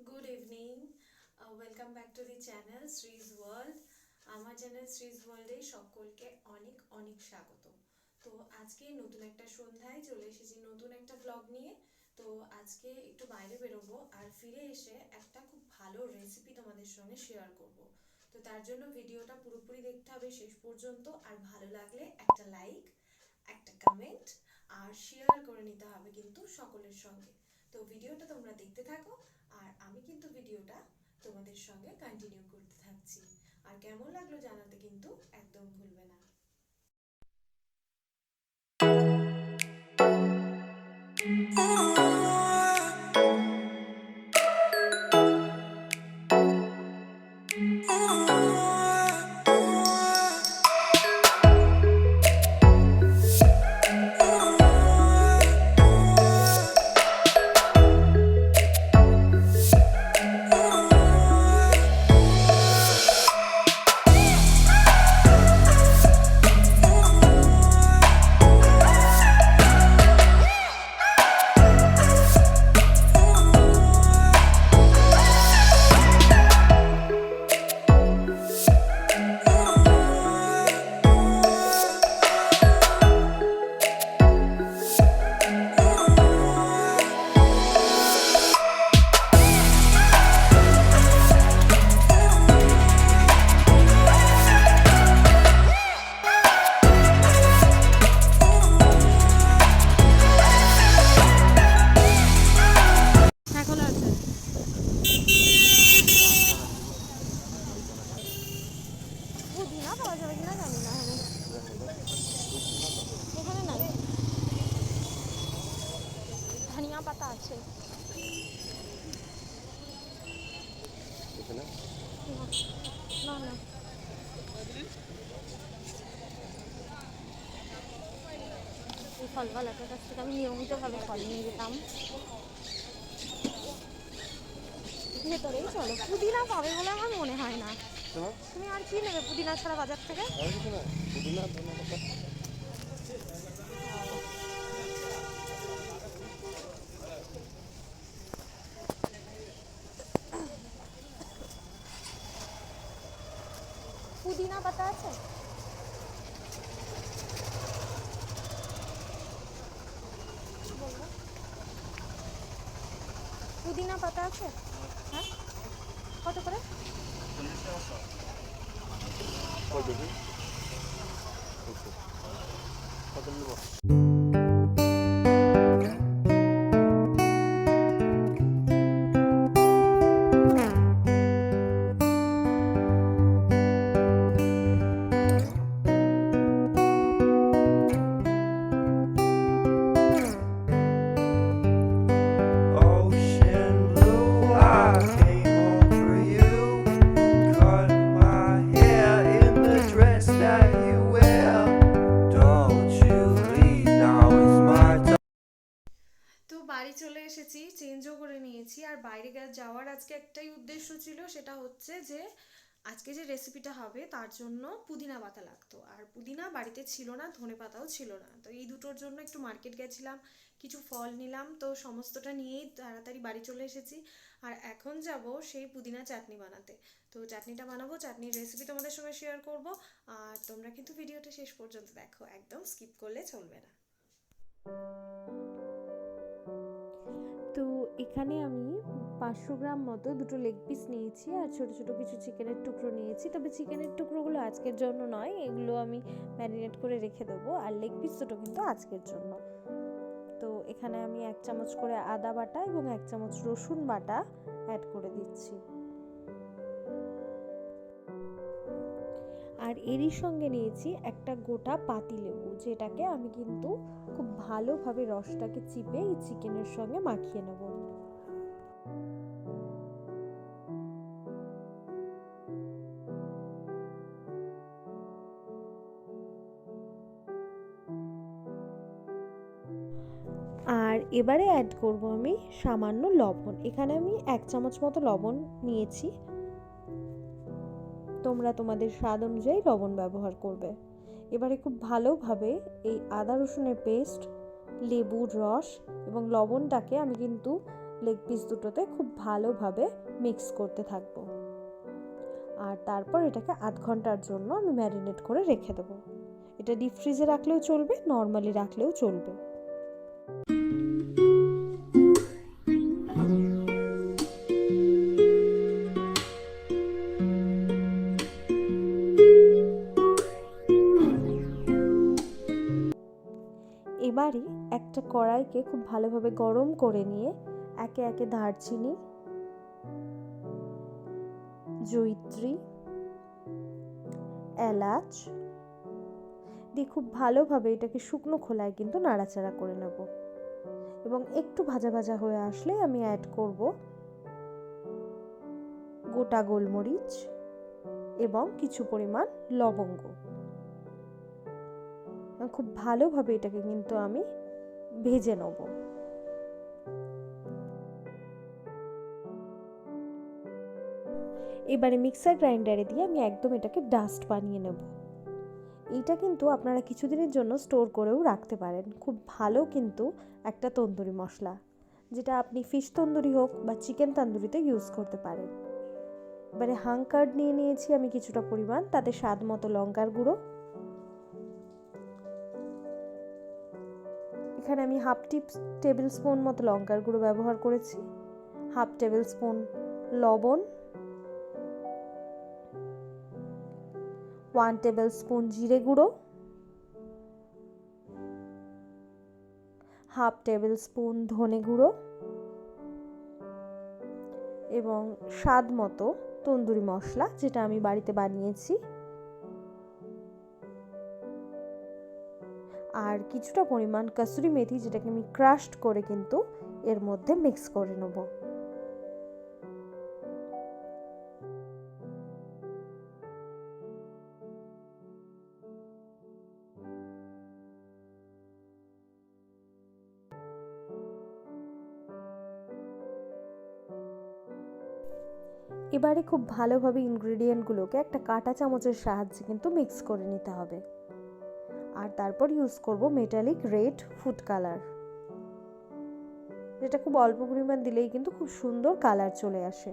Good evening. Welcome back to the channel Shree's World. আমার channel Shree's World এ সকলকে অনেক অনেক স্বাগত। তো আজকে নতুন একটা সন্ধ্যায় চলে এসেছি নতুন একটা ব্লগ নিয়ে। তো আজকে একটু বাইরে বেরোবো আর ফিরে এসে একটা খুব ভালো রেসিপি তোমাদের সঙ্গে শেয়ার করব। তো তার জন্য ভিডিওটা পুরোপুরি দেখতে হবে শেষ পর্যন্ত, আর ভালো লাগলে একটা লাইক, একটা কমেন্ট আর শেয়ার করে নিতে হবে কিন্তু সকলের সঙ্গে। তো ভিডিওটা তোমরা দেখতে থাকো আর আমি কিন্তু ভিডিওটা তোমাদের সঙ্গে কন্টিনিউ করতে থাকছি। আর কেমন লাগলো জানাতে কিন্তু একদম ভুলবে না। ধনিয়া পাতা আছে না না, এই ফলওয়ালাটার কাছ থেকে আমি নিয়মিতভাবে ফল নিয়ে যেতাম। ভেতরেই চলো, পুদিনা পাবে বলে আমার মনে হয় না। তুমি আর কি নেবে পুদিনা ছাড়া বাজার থেকে? পুদিনা পাতা আছে? পুদিনা পাতা আছে? হ্যাঁ, কত করে? বাড়ি চলে এসেছি, চেঞ্জও করে নিয়েছি। আর বাইরে যাওয়ার আজকে একটাই উদ্দেশ্য ছিল, সেটা হচ্ছে যে আজকে যে রেসিপিটা হবে তার জন্য পুদিনা পাতা লাগতো, আর পুদিনা বাড়িতে ছিল না, ধনে পাতাও ছিল না। তো এই দুটোর জন্য একটু মার্কেট গেছিলাম, কিছু ফল নিলাম, তো সমস্তটা নিয়েই তাড়াতাড়ি বাড়ি চলে এসেছি। আর এখন যাব সেই পুদিনা চাটনি বানাতে। তো চাটনিটা বানাবো, চাটনির রেসিপি তোমাদের সঙ্গে শেয়ার করব। আর তোমরা কিন্তু ভিডিওটা শেষ পর্যন্ত দেখো, একদম স্কিপ করলে চলবে না। তো এখানে আমি 500 গ্রাম মতো দুটো লেগ পিস নিয়েছি, আর ছোট ছোট কিছু চিকেনের টুকরো নিয়েছি। তবে চিকেনের টুকরোগুলো আজকের জন্য নয়, এগুলো আমি ম্যারিনেট করে রেখে দেবো। আর লেগ পিস দুটো কিন্তু আজকের জন্য। তো এখানে আমি 1 চামচ করে আদা বাটা এবং 1 চামচ রসুন বাটা অ্যাড করে দিচ্ছি। আর এরই সঙ্গে নিয়েছি একটা গোটা পাতিলেবু, যেটাকে আমি কিন্তু খুব ভালোভাবে রসটাকে চিপে এই চিকেনের সঙ্গে মাখিয়ে নেব। আর এবারে অ্যাড করব আমি সামান্য লবণ। এখানে আমি 1 চামচ মতো লবণ নিয়েছি, তোমরা তোমাদের স্বাদ অনুযায়ী লবণ ব্যবহার করবে। এবারে খুব ভালোভাবে এই আদা রসুনের পেস্ট, লেবুর রস এবং লবণটাকে আমি কিন্তু লেগ পিস দুটোতে খুব ভালোভাবে মিক্স করতে থাকবো। আর তারপর এটাকে আধ ঘন্টার জন্য আমি ম্যারিনেট করে রেখে দেবো। এটা ডিপ ফ্রিজে রাখলেও চলবে, নর্মালি রাখলেও চলবে। এবারে একটা কড়াইকে খুব ভালোভাবে গরম করে নিয়ে একে একে দারচিনি, জয়িত্রী, এলাচ দিয়ে খুব ভালোভাবে এটাকে শুকনো খোলায় কিন্তু নাড়াচাড়া করে নেব। এবং একটু ভাজা ভাজা হয়ে আসলে আমি অ্যাড করব গোটা গোলমরিচ এবং কিছু পরিমাণ লবঙ্গ। খুব ভালোভাবে এটাকে কিন্তু আমি ভেজে নেব। এবারে মিক্সার গ্রাইন্ডারে দিয়ে আমি একদম এটাকে ডাস্ট বানিয়ে নেব। এইটা কিন্তু আপনারা কিছুদিনের জন্য স্টোর করেও রাখতে পারেন। খুব ভালো কিন্তু একটা তন্দুরি মশলা, যেটা আপনি ফিশ তন্দুরি হোক বা চিকেন তন্দুরিতে ইউজ করতে পারেন। এবারে হাঙ্কার্ড নিয়ে নিয়েছি আমি কিছুটা পরিমাণ, তাতে স্বাদ মতো লঙ্কার গুঁড়ো, এখানে আমি হাফ টেবিল স্পুন মতো লঙ্কার গুঁড়ো ব্যবহার করেছি, হাফ টেবিল স্পুন লবণ, 1 টেবিল স্পুন জিরে গুঁড়ো, হাফ টেবিল স্পুন ধনে গুঁড়ো এবং স্বাদ মতো তন্দুরি মশলা, যেটা আমি বাড়িতে বানিয়েছি, আর কিছুটা পরিমাণ কসুরি মেথি, যেটাকে আমি ক্রাশড করে কিন্তু এর মধ্যে মিক্স করে নেব। এবারে খুব ভালোভাবে ইনগ্রেডিয়েন্টগুলোকে একটা কাঁটা চামচের সাহায্যে কিন্তু মিক্স করে নিতে হবে। আর তারপর ইউজ করব মেটালিক রেড ফুড কালার, যেটা খুব অল্প পরিমাণ দিলেই কিন্তু খুব সুন্দর কালার চলে আসে।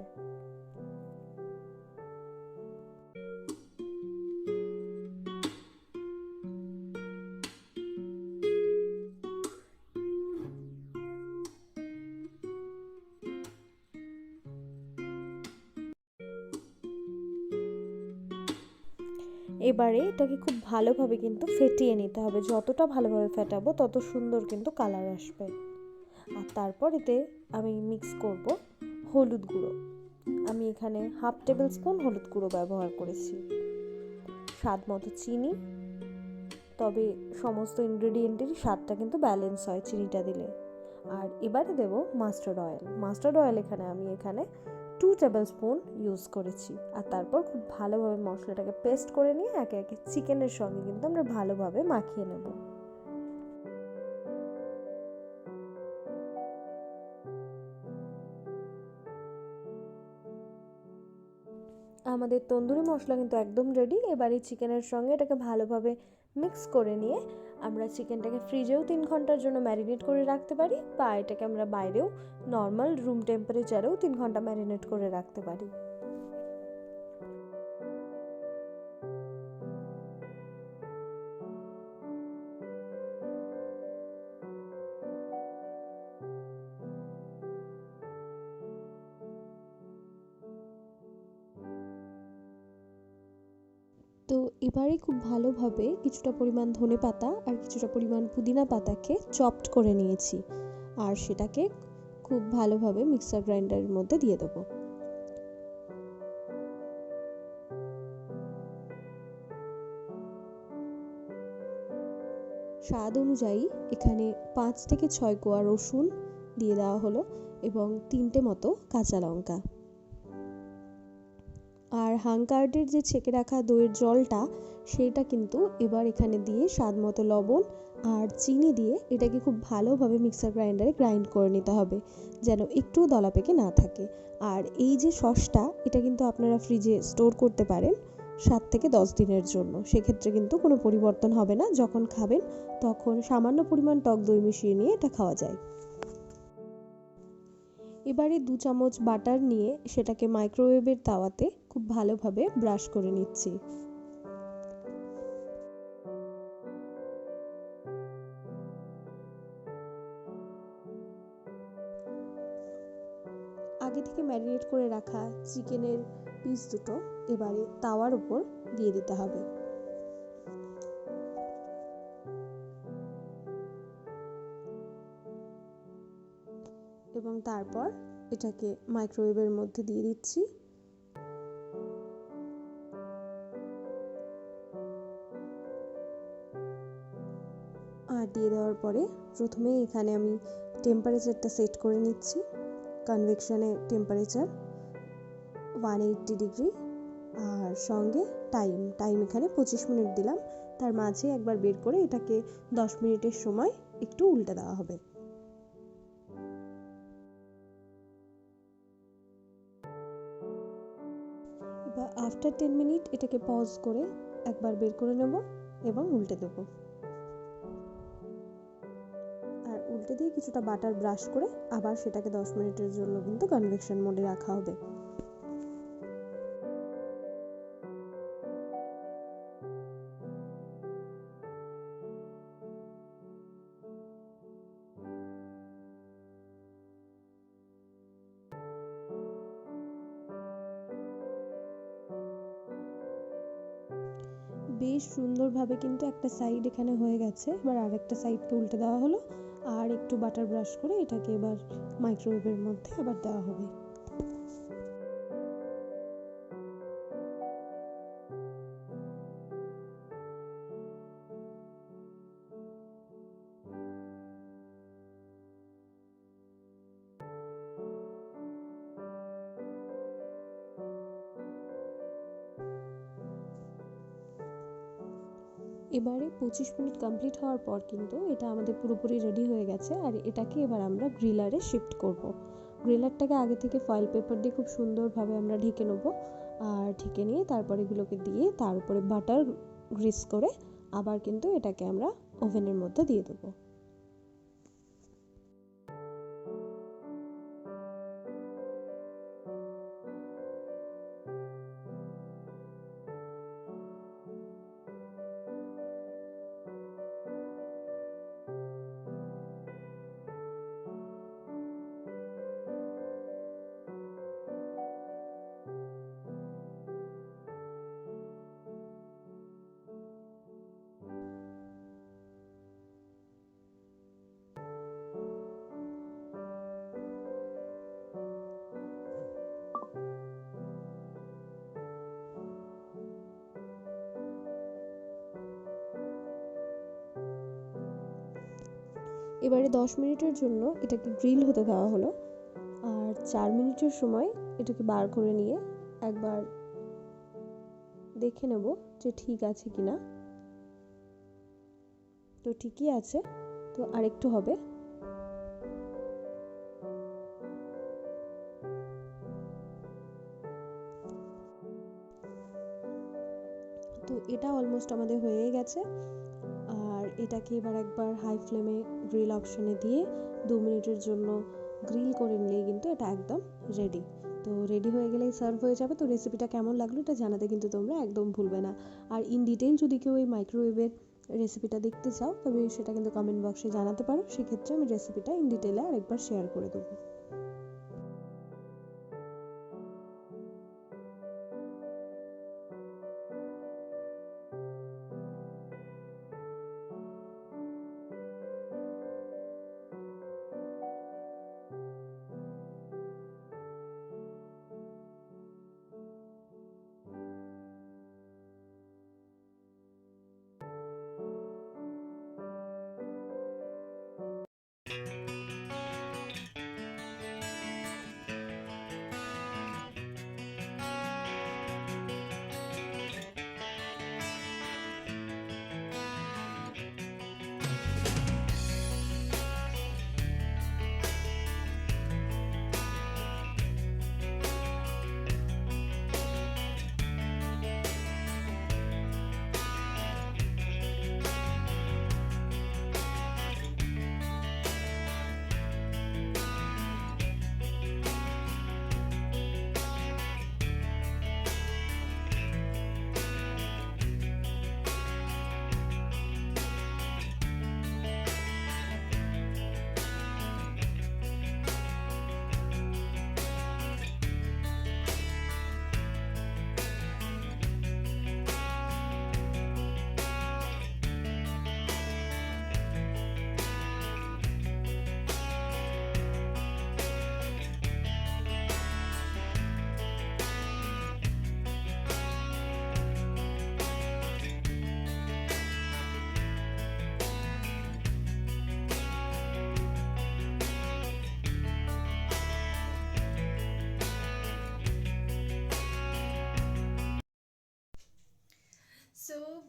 এবারে এটাকে খুব ভালোভাবে কিন্তু ফেটিয়ে নিতে হবে। যতটা ভালোভাবে ফেটাবো তত সুন্দর কিন্তু কালার আসবে। আর তারপর এতে আমি মিক্স করব হলুদ গুঁড়ো। আমি এখানে হাফ টেবিল স্পুন হলুদ গুঁড়ো ব্যবহার করেছি, স্বাদ মতো চিনি, তবে সমস্ত ইনগ্রেডিয়েন্টেরই স্বাদটা কিন্তু ব্যালেন্স হয় চিনিটা দিলে। আর এবারে দেব মাস্টার্ড অয়েল। মাস্টার্ড অয়েল এখানে আমি 2 টেবিল স্পুন ইউজ করেছি। আর তারপর খুব ভালোভাবে মশলাটাকে পেস্ট করে নিয়ে একে একে চিকেনের সঙ্গে কিন্তু আমরা ভালোভাবে মাখিয়ে নেব। আমাদের তন্দুরি মশলা কিন্তু একদম রেডি। এবার এই চিকেনের সঙ্গে এটাকে ভালোভাবে মিক্স করে নিয়ে আমরা চিকেনটাকে ফ্রিজেও 3 ঘন্টার জন্য ম্যারিনেট করে রাখতে পারি, বা এটাকে আমরা বাইরেও নর্মাল রুম টেম্পারেচারেও 3 ঘন্টা ম্যারিনেট করে রাখতে পারি। তো এবারে খুব ভালোভাবে কিছুটা পরিমাণ ধনেপাতা আর কিছুটা পরিমাণ পুদিনা পাতাকে চপড করে নিয়েছি, আর সেটাকে খুব ভালোভাবে মিক্সার গ্রাইন্ডারের মধ্যে দিয়ে দেবো। স্বাদ অনুযায়ী এখানে 5 থেকে 6 কোয়া রসুন দিয়ে দেওয়া হলো এবং 3টে মতো কাঁচা লঙ্কা। আর হাঙ্কার্ডের যে ছেঁকে রাখা দইয়ের জলটা, সেটা কিন্তু এবার এখানে দিয়ে স্বাদ মতো লবণ আর চিনি দিয়ে এটাকে খুব ভালোভাবে মিক্সার গ্রাইন্ডারে গ্রাইন্ড করে নিতে হবে, যেন একটুও দলা পেকে না থাকে। আর এই যে সসটা, এটা কিন্তু আপনারা ফ্রিজে স্টোর করতে পারেন 7 থেকে 10 দিনের জন্য। সেক্ষেত্রে কিন্তু কোনো পরিবর্তন হবে না। যখন খাবেন তখন সামান্য পরিমাণ টক দই মিশিয়ে নিয়ে এটা খাওয়া যায়। এবারে 2 চামচ বাটার নিয়ে সেটাকে মাইক্রোওয়েভের তাওয়াতে খুব ভালোভাবে ব্রাশ করে নিচ্ছি। আগে থেকে ম্যারিনেট করে রাখা চিকেনের পিস দুটো এবারে তাওয়ার উপর দিয়ে দিতে হবে। এবং তারপর এটাকে মাইক্রোওয়েভের মধ্যে দিয়ে দিচ্ছি। আর দিয়ে দেওয়ার পরে প্রথমে এখানে আমি টেম্পারেচারটা সেট করে নিচ্ছি। কনভেকশনের টেম্পারেচার 180 ডিগ্রি, আর সঙ্গে টাইম এখানে 25 মিনিট দিলাম। তার মাঝে একবার বের করে এটাকে 10 মিনিটের সময় একটু উল্টে দেওয়া হবে। এবার আফটার 10 মিনিট এটাকে পজ করে একবার বের করে নেব এবং উল্টে দেব। আর উল্টে দিয়ে কিছুটা বাটার ব্রাশ করে আবার সেটাকে 10 মিনিটের জন্য কিন্তু কনভেকশন মোডে রাখা হবে। বেশ সুন্দরভাবে কিন্তু একটা সাইড এখানে হয়ে গেছে। এবার আরেকটা সাইডকে উল্টে দেওয়া হলো, আর একটু বাটার ব্রাশ করে এটাকে এবার মাইক্রোওয়েভের মধ্যে আবার দেওয়া হবে। এবারে 25 মিনিট কমপ্লিট হওয়ার পর কিন্তু এটা আমাদের পুরোপুরি রেডি হয়ে গেছে। আর এটাকে এবার আমরা গ্রিলারে শিফট করব। গ্রিলারটাকে আগে থেকে ফয়েল পেপার দিয়ে খুব সুন্দরভাবে আমরা ঢেকে নেব। আর ঢেকে নিয়ে তারপর এগুলোকে দিয়ে তার উপরে বাটার গ্রিস করে আবার কিন্তু এটাকে আমরা ওভেনের মধ্যে দিয়ে দেবো। এবারে 10 মিনিটের জন্য এটাকে গ্রিল হতে দেওয়া হলো। আর 4 মিনিটের সময় এটাকে বার করে নিয়ে একবার দেখে নেব যে ঠিক আছে কিনা। তো ঠিকই আছে, তো আরেকটু হবে। তো এটা অলমোস্ট আমাদের হয়ে গেছে। আর এটাকে এবার একবার হাই ফ্লেমে গ্রিল অপশনে দিয়ে 2 মিনিটের জন্য গ্রিল করে নিলেই কিন্তু এটা একদম রেডি। তো রেডি হয়ে গেলেই সার্ভ হয়ে যাবে। তো রেসিপিটা কেমন লাগলো এটা জানাতে কিন্তু তোমরা একদম ভুলবে না। আর ইন ডিটেইল যদি কেউ এই মাইক্রোওয়েভের রেসিপিটা দেখতে চাও তবে সেটা কিন্তু কমেন্ট বক্সে জানাতে পারো। সেক্ষেত্রে আমি রেসিপিটা ইন ডিটেইলে আরেকবার শেয়ার করে দেবো।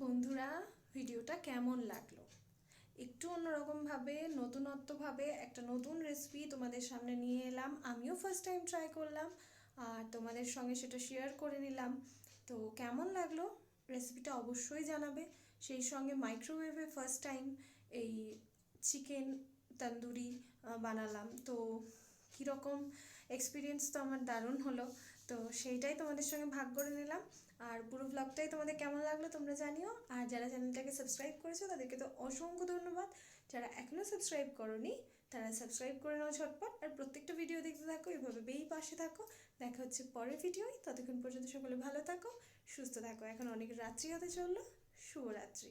বন্ধুরা, ভিডিওটা কেমন লাগলো? একটু অন্যরকমভাবে নতুনত্বভাবে একটা নতুন রেসিপি তোমাদের সামনে নিয়ে এলাম। আমিও ফার্স্ট টাইম ট্রাই করলাম আর তোমাদের সঙ্গে সেটা শেয়ার করে নিলাম। তো কেমন লাগলো রেসিপিটা অবশ্যই জানাবে। সেই সঙ্গে মাইক্রোওয়েভে ফার্স্ট টাইম এই চিকেন তন্দুরি বানালাম। তো কীরকম এক্সপিরিয়েন্স তো আমার দারুণ হলো। তো সেইটাই তোমাদের সঙ্গে ভাগ করে নিলাম। আর পুরো ব্লগটাই তোমাদের কেমন লাগলো তোমরা জানিও। আর যারা চ্যানেলটাকে সাবস্ক্রাইব করেছো তাদেরকে তো অসংখ্য ধন্যবাদ। যারা এখনও সাবস্ক্রাইব করোনি তারা সাবস্ক্রাইব করে নাও ঝটপট। আর প্রত্যেকটা ভিডিও দেখতে থাকো, এভাবে বেই পাশে থাকো। দেখা হচ্ছে পরের ভিডিওয়। ততক্ষণ পর্যন্ত সকলে ভালো থাকো, সুস্থ থাকো। এখন অনেক রাত্রি হতে চললো। শুভরাত্রি।